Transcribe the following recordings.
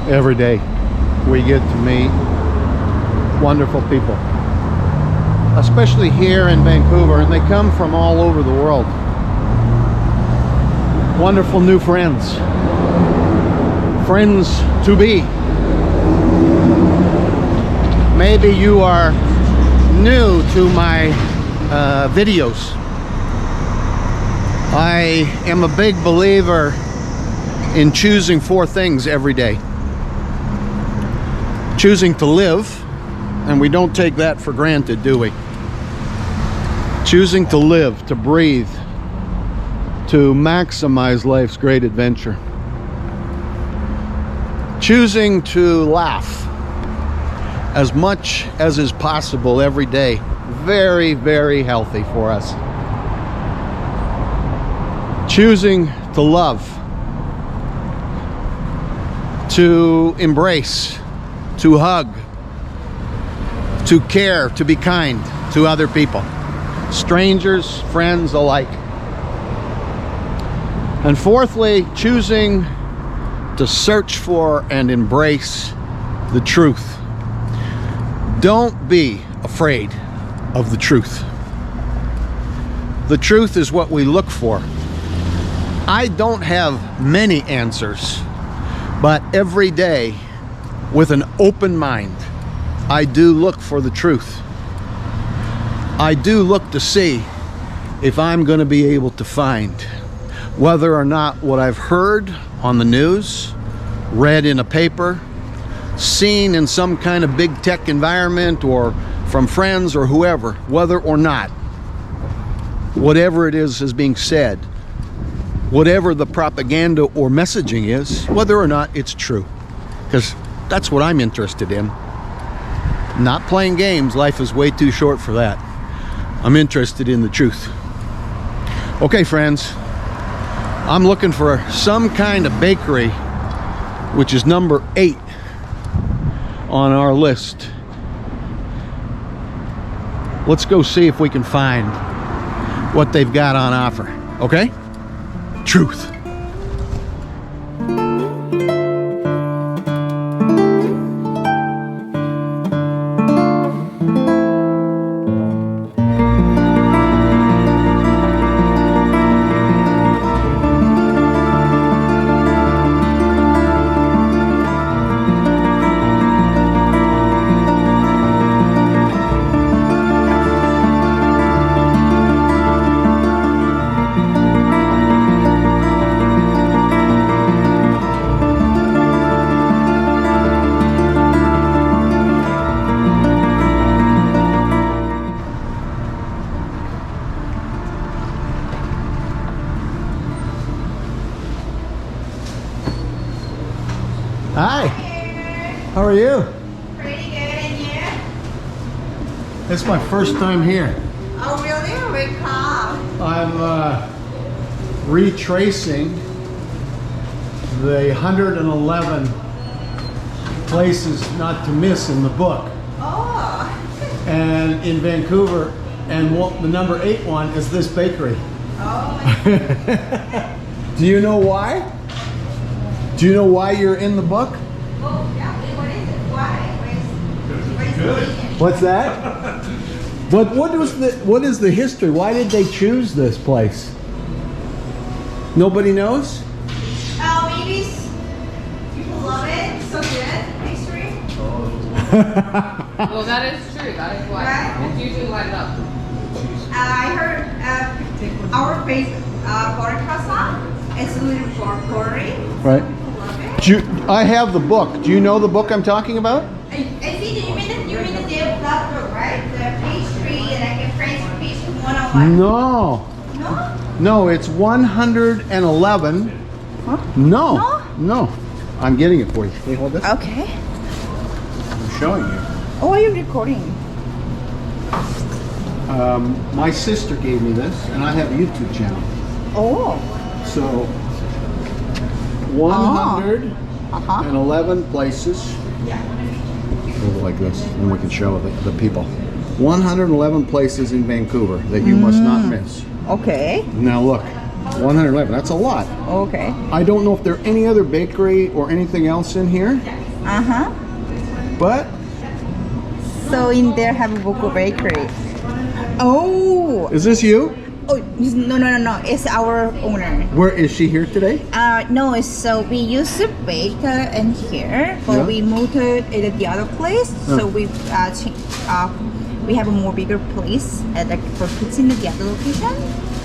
Every day we get to meet wonderful people, especially here in Vancouver, and they come from all over the world. Wonderful new friends, friends to be. Maybe you are new to my videos. I am a big believer in choosing 4 things every day. Choosing to live, and we don't take that for granted, do we? Choosing to live, to breathe, to maximize life's great adventure. Choosing to laugh as much as is possible every day. Very, very healthy for us. Choosing to love, to embrace, to hug, to care, to be kind to other people, strangers, friends alike. And fourthly, choosing to search for and embrace the truth. Don't be afraid of the truth. The truth is what we look for. I don't have many answers, but every day, with an open mind, I do look for the truth. I do look to see if I'm going to be able to find whether or not what I've heard on the news, read in a paper, seen in some kind of big tech environment or from friends or whoever, whether or not whatever it is being said, whatever the propaganda or messaging is, whether or not it's true. Because that's what I'm interested in. Not playing games. Life is way too short for that. I'm interested in the truth. Okay, friends, I'm looking for some kind of bakery, which is number 8 on our list. Let's go see if we can find what they've got on offer. Okay? Truth. Hi. How are you? Pretty good, and you? It's my first time here. Oh, really? Where come? I'm retracing the 111 places not to miss in the book. Oh. And in Vancouver, and the number 8 one is this bakery. Oh. Do you know why? Do you know why you're in the book? Oh, yeah. What is it? Why? What is the What's that? But what is the history? Why did they choose this place? Nobody knows? Oh, maybe people love it. So good. History. Well, that is true. That is why. Right? It's usually lighted up. I heard our place, Pork Croissant, it's a little pottery. Right. People love it. I have the book. Do you know the book I'm talking about? I think you mean the day of that book, right? The pastry and I can French pastry 101. No. No? No, it's 111. Huh? No. No. I'm getting it for you. Can you hold this? Okay. I'm showing you. Oh, are you recording? My sister gave me this, and I have a YouTube channel. Oh. So, 111 places. Hold it like this, and we can show the people. 111 places in Vancouver that you must not miss. Okay. Now look, 111. That's a lot. Okay. I don't know if there are any other bakery or anything else in here, Uh-huh. but So in there have a local bakery. Oh. is this you? Oh, no. It's our owner. Where is she here today? No, so we used to bake in here, but Yeah. we moved to the other place. So we have a more bigger place for kitchen at the other location.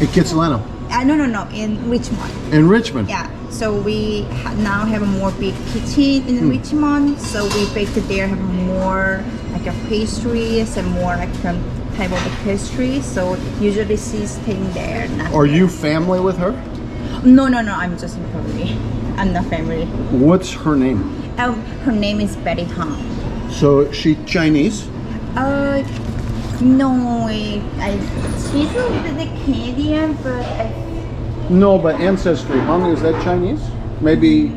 In Kitsilano. No, in Richmond. In Richmond. Yeah, so we now have a more big kitchen in Richmond. So we bake there, have more like a pastries and more like type of pastry. So usually she's staying there. Not Are there. you family with her? No. I'm just in family. I'm not family. What's her name? Her name is Betty Hong. So is she Chinese? No, she's a little bit Canadian, but No, but ancestry. Hung, is that Chinese? Maybe.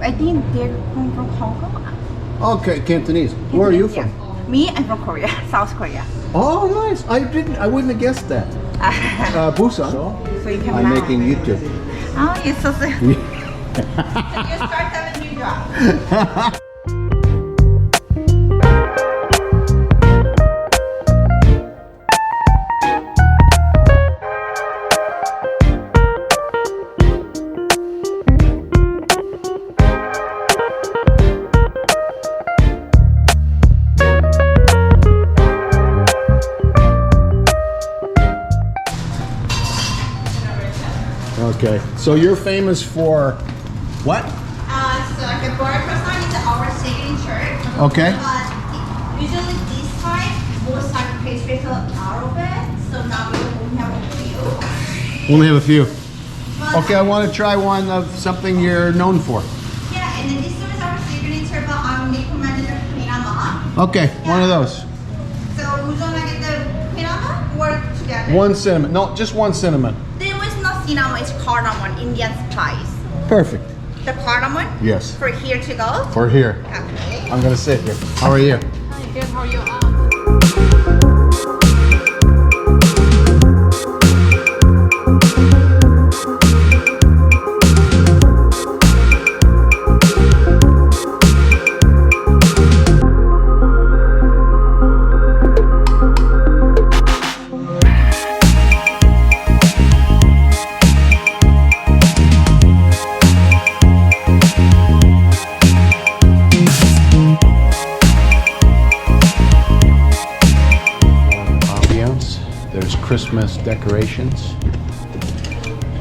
I think they're from Hong Kong. Okay, Cantonese. Where are you from? Me, I'm from Korea, South Korea. Oh, nice. I wouldn't have guessed that. Busan. So you can I'm laugh. making YouTube. Oh, you're so sweet. So you start having a new job. Okay. So you're famous for what? So like a butter croissant is our signature. Okay. But usually this time, most time pastries are out of it. So now we only have a few. Only have a few. But, Okay, I want to try one of something you're known for. Yeah, and then this one is our signature, but I'm recommending the pinama. Okay, one of those. So would you like the pinama or together? One cinnamon. No, just one cinnamon. There was no cinnamon, it's cardamom, Indian spice. Perfect. The cardamom? Yes. For here to go? For here. Okay. I'm gonna sit here. How are you? Hi, good. How are you? There's Christmas decorations.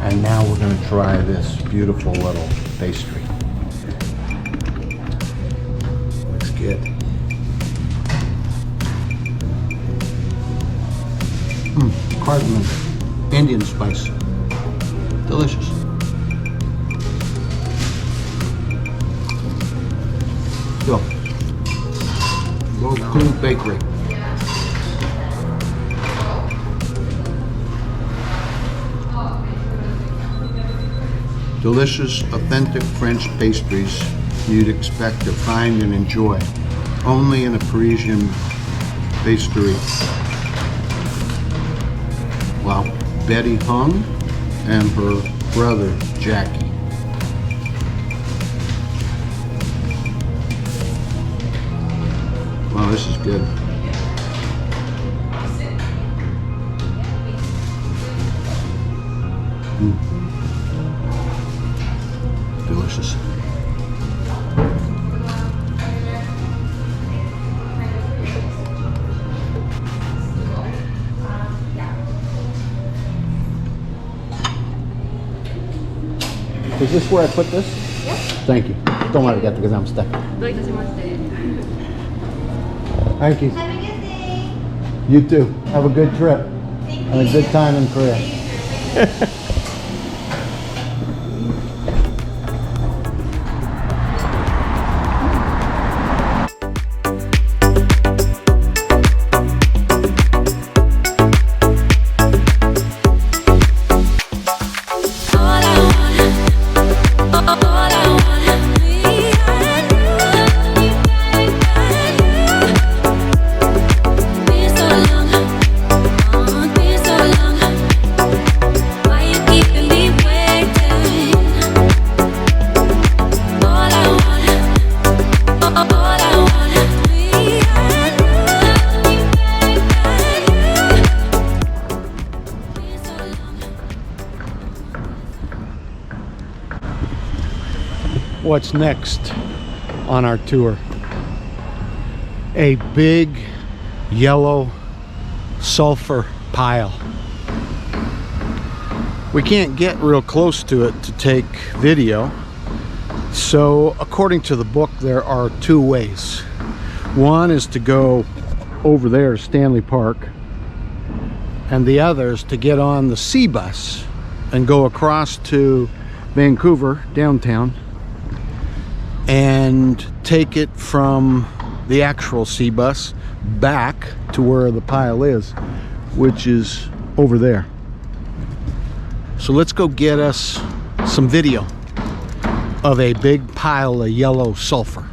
And now we're going to try this beautiful little pastry. Looks good. Cardamom, Indian spice. Delicious. Go. Cool Bakery. Delicious, authentic French pastries you'd expect to find and enjoy only in a Parisian pastry. Wow, Betty Hung and her brother Jackie. Wow, this is good. Delicious. Is this where I put this? Yes. Thank you. Don't worry, because I'm stuck. Thank you. Have a good day. You too. Have a good trip and a good time in Korea. Been so long, why you what's next on our tour. A big yellow sulfur pile. We can't get real close to it to take video, so according to the book there are two ways. One is to go over there, Stanley Park, and the other is to get on the C bus and go across to Vancouver downtown and take it from the actual C bus back to where the pile is, which is over there. So let's go get us some video of a big pile of yellow sulfur.